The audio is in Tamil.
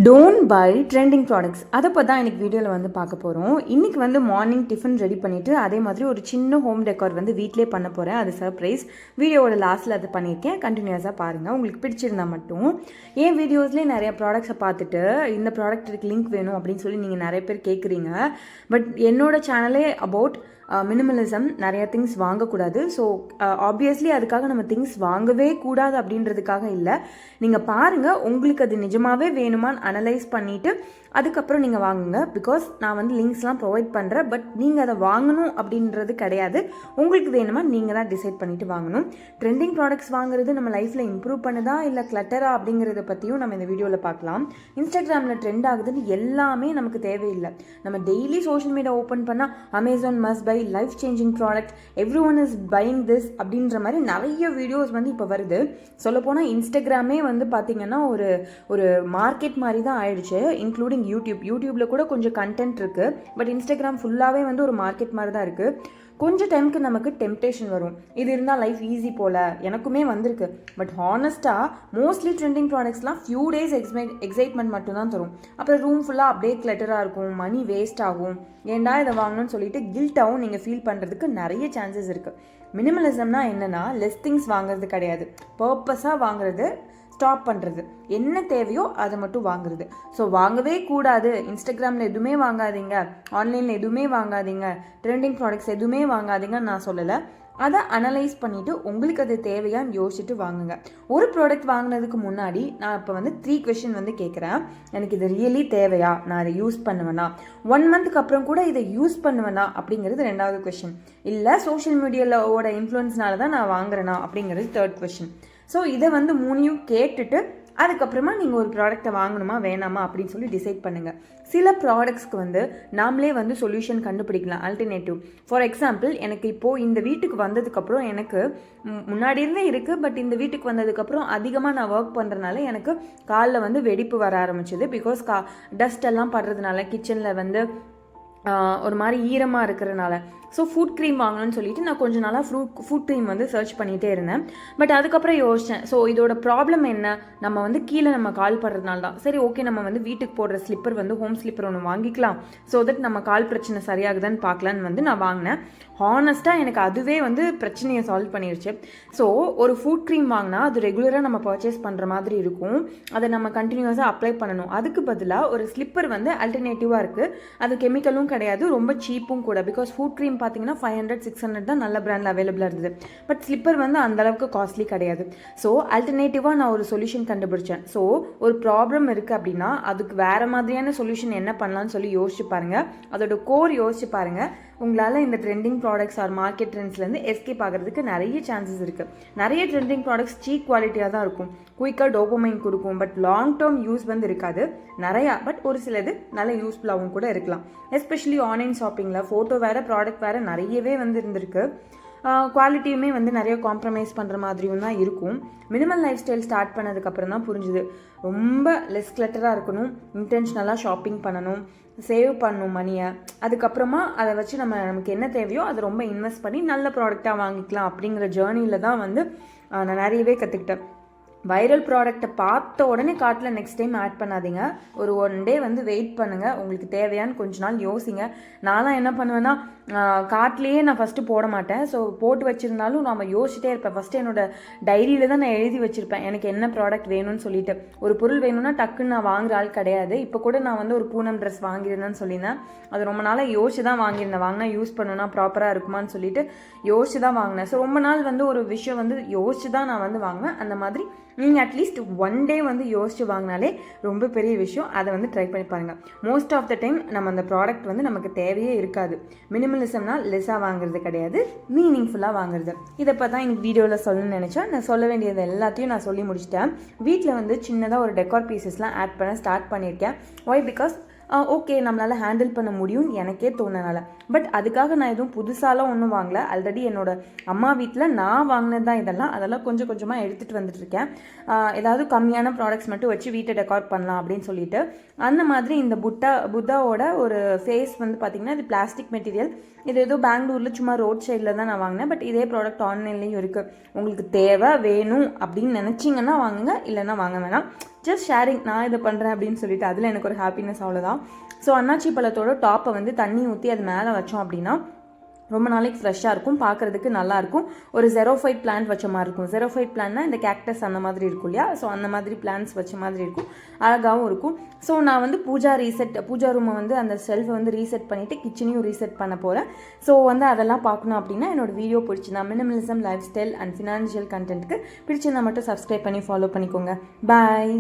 டோன்ட் பை ட்ரெண்டிங் ப்ராடக்ட்ஸ் அதை பற்றி தான் எனக்கு வீடியோவில் வந்து பார்க்க போகிறோம். இன்றைக்கி வந்து மார்னிங் டிஃபன் ரெடி பண்ணிவிட்டு அதே மாதிரி ஒரு சின்ன ஹோம் டெக்கார் வந்து வீட்டிலே பண்ண போகிறேன். அது சர்ப்ரைஸ். வீடியோவோட லாஸ்ட்டில் அது பண்ணியிருக்கேன். கண்டினியூஸாக பாருங்கள். உங்களுக்கு பிடிச்சிருந்தா மட்டும் என் வீடியோஸ்லேயே நிறைய ப்ராடக்ட்ஸை பார்த்துட்டு இந்த ப்ராடக்ட்டுக்கு லிங்க் வேணும் அப்படின்னு சொல்லி நீங்கள் நிறைய பேர் கேட்குறீங்க. பட் என்னோடய சேனலே அபவுட் மினிமலிசம், நிறைய திங்ஸ் வாங்கக்கூடாது. ஸோ ஆப்வியஸ்லி அதுக்காக நம்ம திங்ஸ் வாங்கவே கூடாது அப்படின்றதுக்காக இல்லை. நீங்கள் பாருங்கள், உங்களுக்கு அது நிஜமாகவே வேணுமான்னு அனலைஸ் பண்ணிவிட்டு அதுக்கப்புறம் நீங்கள் வாங்குங்க. பிகாஸ் நான் வந்து லிங்க்ஸ்லாம் ப்ரொவைட் பண்ணுறேன். பட் நீங்கள் அதை வாங்கணும் அப்படின்றது கிடையாது. உங்களுக்கு வேணுமா நீங்கள் தான் டிசைட் பண்ணிவிட்டு வாங்கணும். ட்ரெண்டிங் ப்ராடக்ட்ஸ் வாங்குறது நம்ம லைஃப்பில் இம்ப்ரூவ் பண்ணுதா இல்லை கிளட்டரா அப்படிங்கிறத பற்றியும் நம்ம இந்த வீடியோவில் பார்க்கலாம். இன்ஸ்டாகிராமில் ட்ரெண்ட் ஆகுதுன்னு எல்லாமே நமக்கு தேவையில்லை. நம்ம டெய்லி சோஷியல் மீடியா ஓப்பன் பண்ணால் Amazon must by, life changing product, every one is buying this அப்படின்ற மாதிரி நிறைய வீடியோஸ் வந்து இப்போ வருது. சொல்லப்போனால் இன்ஸ்டாகிராமே வந்து பார்த்திங்கன்னா ஒரு மார்க்கெட் மாதிரி தான் ஆயிடுச்சு. இன்க்ளூடிங் யூடியூப்பில் கூட கொஞ்சம் கண்டென்ட் இருக்குது. பட் இன்ஸ்டாகிராம் ஃபுல்லாகவே வந்து ஒரு மார்க்கெட் மாதிரி தான் இருக்குது. கொஞ்சம் டைமுக்கு நமக்கு டெம்டேஷன் வரும், இது இருந்தால் லைஃப் ஈஸி போல். எனக்குமே வந்திருக்கு. பட் ஹானஸ்ட்டாக மோஸ்ட்லி ட்ரெண்டிங் ப்ராடக்ட்ஸ்லாம் ஃபியூ டேஸ் எக்ஸைட்மெண்ட் மட்டும்தான் தரும். அப்புறம் ரூம் ஃபுல்லாக அப்படியே கிளட்டராக இருக்கும், மணி வேஸ்ட் ஆகும், ஏன்டா இதை வாங்கணும்னு சொல்லிட்டு கில்ட்டாகவும் நீங்கள் ஃபீல் பண்ணுறதுக்கு நிறைய சான்சஸ் இருக்குது. மினிமலிசம்னா என்னென்னா லெஸ் திங்ஸ் வாங்குறது கிடையாது, பர்பஸாக வாங்குறது, ஸ்டாப் பண்ணுறது, என்ன தேவையோ அதை மட்டும் வாங்குறது. ஸோ வாங்கவே கூடாது. இன்ஸ்டாகிராமில் எதுவுமே வாங்காதீங்க, ஆன்லைனில் எதுவுமே வாங்காதீங்க, ட்ரெண்டிங் ப்ராடக்ட்ஸ் எதுவுமே வாங்காதீங்கன்னு நான் சொல்லலை. அதை அனலைஸ் பண்ணிவிட்டு உங்களுக்கு அது தேவையான்னு யோசிச்சுட்டு வாங்குங்க. ஒரு ப்ராடக்ட் வாங்கினதுக்கு முன்னாடி நான் இப்போ வந்து 3 கொஷின் வந்து கேட்குறேன். எனக்கு இது ரியலி தேவையா, நான் அதை யூஸ் பண்ணுவேனா, 1 மந்த்துக்கு அப்புறம் கூட இதை யூஸ் பண்ணுவேனா அப்படிங்கிறது 2வது கொஷின். இல்லை சோஷியல் மீடியாவோட இன்ஃப்ளூயன்ஸ்னால தான் நான் வாங்குறேனா அப்படிங்கிறது 3rd கொஷின். ஸோ இதை வந்து 3யும் கேட்டுட்டு அதுக்கப்புறமா நீங்கள் ஒரு ப்ராடக்டை வாங்கணுமா வேணாமா அப்படின்னு சொல்லி டிசைட் பண்ணுங்கள். சில ப்ராடக்ட்ஸ்க்கு வந்து நாமளே வந்து சொல்யூஷன் கண்டுபிடிக்கலாம், ஆல்டர்னேட்டிவ். ஃபார் எக்ஸாம்பிள், எனக்கு இப்போது இந்த வீட்டுக்கு வந்ததுக்கப்புறம் எனக்கு முன்னாடி இருந்தே இருக்குது. பட் இந்த வீட்டுக்கு வந்ததுக்கப்புறம் அதிகமாக நான் ஒர்க் பண்ணுறதுனால எனக்கு காலில் வந்து வெடிப்பு வர ஆரம்பிச்சிது. பிகாஸ் டஸ்ட் எல்லாம் படுறதுனால, கிச்சனில் வந்து ஒரு மாதிரி ஈரமாக இருக்கிறதுனால. ஸோ ஃபுட் க்ரீம் வாங்கணும்னு சொல்லிட்டு நான் கொஞ்சம் நாளாக ஃபுட் க்ரீம் வந்து சர்ச் பண்ணிகிட்டே இருந்தேன். பட் அதுக்கப்புறம் யோசித்தேன், ஸோ இதோட ப்ராப்ளம் என்ன, நம்ம வந்து கீழே நம்ம கால் படுறதுனால தான். சரி, ஓகே, நம்ம வந்து வீட்டுக்கு போடுற ஸ்லிப்பர் வந்து ஹோம் ஸ்லிப்பர் ஒன்று வாங்கிக்கலாம். ஸோ தட் நம்ம கால் பிரச்சனை சரியாகுதான்னு பார்க்கலான்னு வந்து நான் வாங்கினேன். ஹானஸ்ட்டாக எனக்கு அதுவே வந்து பிரச்சனையை சால்வ் பண்ணிடுச்சு. ஸோ ஒரு ஃபுட் க்ரீம் வாங்கினா அது ரெகுலராக நம்ம பர்ச்சேஸ் பண்ணுற மாதிரி இருக்கும், அதை நம்ம கண்டினியூஸாக அப்ளை பண்ணணும். அதுக்கு பதிலாக ஒரு ஸ்லிப்பர் வந்து ஆல்டர்னேட்டிவாக இருக்குது. அது கெமிக்கலும் கிடையாது, ரொம்ப சீப்பும் கூட. பிகாஸ் ஃபுட் க்ரீம் பார்த்தீங்கன்னா 500-600 தான் நல்ல பிராண்டில் அவைலபிளாக இருந்தது. பட் ஸ்லிப்பர் வந்து அந்தளவுக்கு காஸ்ட்லி கிடையாது. ஸோ ஆல்டர்னேட்டிவாக நான் ஒரு சொல்யூஷன் கண்டுபிடிச்சேன். ஸோ ஒரு ப்ராப்ளம் இருக்குது அப்படின்னா அதுக்கு வேறு மாதிரியான சொல்யூஷன் என்ன பண்ணலான்னு சொல்லி யோசிச்சு பாருங்கள். அதோட கோர் யோசிச்சு பாருங்கள். உங்களால் இந்த ட்ரெண்டிங் ப்ராடக்ட்ஸ் ஆர் மார்க்கெட் ட்ரெண்ட்ஸ்லேருந்து எஸ்கேப் ஆகிறதுக்கு நிறைய சான்சஸ் இருக்குது. நிறைய ட்ரெண்டிங் ப்ராடக்ட்ஸ் சீப் குவாலிட்டியாக தான் இருக்கும், குயிக்காக டோபமைன் கொடுக்கும். பட் லாங் டேர்ம் யூஸ் வந்து இருக்காது நிறையா. பட் ஒரு சிலது நல்ல யூஸ்ஃபுல்லாகவும் கூட இருக்கலாம். எஸ்பெஷலி ஆன்லைன் ஷாப்பிங்கில் ஃபோட்டோ வேறு ப்ராடக்ட் வேறு நிறையவே வந்து இருந்திருக்கு. குவாலிட்டியுமே வந்து நிறைய காம்ப்ரமைஸ் பண்ணுற மாதிரியும் தான் இருக்கும். மினிமல் லைஃப் ஸ்டைல் ஸ்டார்ட் பண்ணதுக்கப்புறம் தான் புரிஞ்சுது, ரொம்ப லெஸ் கிளட்டராக இருக்கணும், இன்டென்ஷனலாக ஷாப்பிங் பண்ணணும், சேவ் பண்ணணும் மணியை. அதுக்கப்புறமா அதை வச்சு நமக்கு என்ன தேவையோ அதை ரொம்ப இன்வெஸ்ட் பண்ணி நல்ல ப்ராடக்டாக வாங்கிக்கலாம் அப்படிங்கிற ஜேர்னியில் தான் வந்து நான் நிறையவே கற்றுக்கிட்டேன். வைரல் ப்ராடக்டை பார்த்த உடனே கார்ட்டில் நெக்ஸ்ட் டைம் ஆட் பண்ணாதீங்க. ஒரு 1 டே வந்து வெயிட் பண்ணுங்கள், உங்களுக்கு தேவையான்னு கொஞ்ச நாள் யோசிங்க. நான்லாம் என்ன பண்ணுவேன்னா கார்ட்லேயே நான் ஃபஸ்ட்டு போட மாட்டேன். ஸோ போட்டு வச்சுருந்தாலும் நம்ம யோசிச்சிட்டே இருப்பேன். ஃபஸ்ட்டு என்னோடய டைரியில் தான் நான் எழுதி வச்சுருப்பேன் எனக்கு என்ன ப்ராடக்ட் வேணும்னு சொல்லிட்டு. ஒரு பொருள் வேணும்னா டக்குன்னு நான் வாங்குற ஆள் கிடையாது. இப்போ கூட நான் வந்து ஒரு பூனம் ட்ரெஸ் வாங்கியிருந்தேன்னு சொல்லியிருந்தேன். அது ரொம்ப நாளாக யோசிச்சு தான் வாங்கியிருந்தேன். வாங்கினா யூஸ் பண்ணணும்னா ப்ராப்பராக இருக்குமான்னு சொல்லிட்டு யோசிச்சு தான் வாங்கினேன். ஸோ ரொம்ப நாள் வந்து ஒரு விஷயம் வந்து யோசிச்சு தான் நான் வந்து வாங்குவேன். அந்த மாதிரி நீங்கள் அட்லீஸ்ட் 1 டே வந்து யோசிச்சு வாங்கினாலே ரொம்ப பெரிய விஷயம். அதை வந்து ட்ரை பண்ணி பாருங்கள். மோஸ்ட் ஆஃப் த டைம் நம்ம அந்த ப்ராடக்ட் வந்து நமக்கு தேவையே இருக்காது. மினிமலிசம்னா லெஸ்ஸாக வாங்குறது கிடையாது, மீனிங்ஃபுல்லாக வாங்குறது. இதை பார்த்தா எனக்கு வீடியோவில் சொல்லணும்னு நினச்சா நான் சொல்ல வேண்டியது எல்லாத்தையும் நான் சொல்லி முடிச்சிட்டேன். வீட்டில் வந்து சின்னதாக ஒரு டெக்கார் பீசஸ்லாம் ஆட் பண்ண ஸ்டார்ட் பண்ணியிருக்கேன். ஒய்? பிகாஸ் ஓகே, நம்மளால் ஹேண்டில் பண்ண முடியும் எனக்கே தோணுனால. பட் அதுக்காக நான் எதுவும் புதுசாலாம் ஒன்றும் வாங்கலை. ஆல்ரெடி என்னோடய அம்மா வீட்டில் நான் வாங்கினது தான் அதெல்லாம் கொஞ்சம் கொஞ்சமாக எடுத்துகிட்டு வந்துட்டுருக்கேன். ஏதாவது கம்மியான ப்ராடக்ட்ஸ் மட்டும் வச்சு வீட்டை டெக்கார் பண்ணலாம் அப்படின்னு சொல்லிட்டு. அந்த மாதிரி இந்த புத்தாவோட ஒரு ஃபேஸ் வந்து பார்த்திங்கன்னா இது பிளாஸ்டிக் மெட்டீரியல். இது ஏதோ பெங்களூரில் சும்மா ரோட் சைடில் தான் நான் வாங்கினேன். பட் இதே ப்ராடக்ட் ஆன்லைன்லேயும் இருக்குது. உங்களுக்கு தேவை வேணும் அப்படின்னு நினச்சிங்கன்னா வாங்குங்க, இல்லைன்னா வாங்க வேணாம். ஜஸ்ட் ஷேரிங், நான் இதை பண்ணுறேன் அப்படின்னு சொல்லிட்டு அதில் எனக்கு ஒரு ஹாப்பினஸ், அவ்வளோதான். ஸோ அன்னாச்சி பழத்தோட டாப்பை வந்து தண்ணி ஊற்றி அது மேலே வச்சோம் அப்படின்னா ரொம்ப நாளைக்கு ஃப்ரெஷ்ஷாக இருக்கும், பார்க்குறதுக்கு நல்லாயிருக்கும். ஒரு ஜெரோஃபைட் பிளான்ட் வச்ச மாதிரி இருக்கும். ஜெரோஃபைட் பிளான்ட்னா இந்த கேக்டஸ் அந்த மாதிரி இருக்கும் இல்லையா, ஸோ அந்த மாதிரி பிளான்ட்ஸ் வச்ச மாதிரி இருக்கும், அழகாகவும் இருக்கும். ஸோ நான் வந்து பூஜா ரூமை வந்து அந்த செல்ஃபை வந்து ரீசெட் பண்ணிவிட்டு கிச்சனையும் ரீசெட் பண்ண போகிறேன். ஸோ வந்து அதெல்லாம் பார்க்கணும் அப்படின்னா என்னோட வீடியோ பிடிச்சிருந்தா minimalism lifestyle and financial கண்டென்ட்க்கு பிடிச்சிருந்தா மட்டும் சப்ஸ்கிரைப் பண்ணி ஃபாலோ பண்ணிக்கோங்க. பாய்.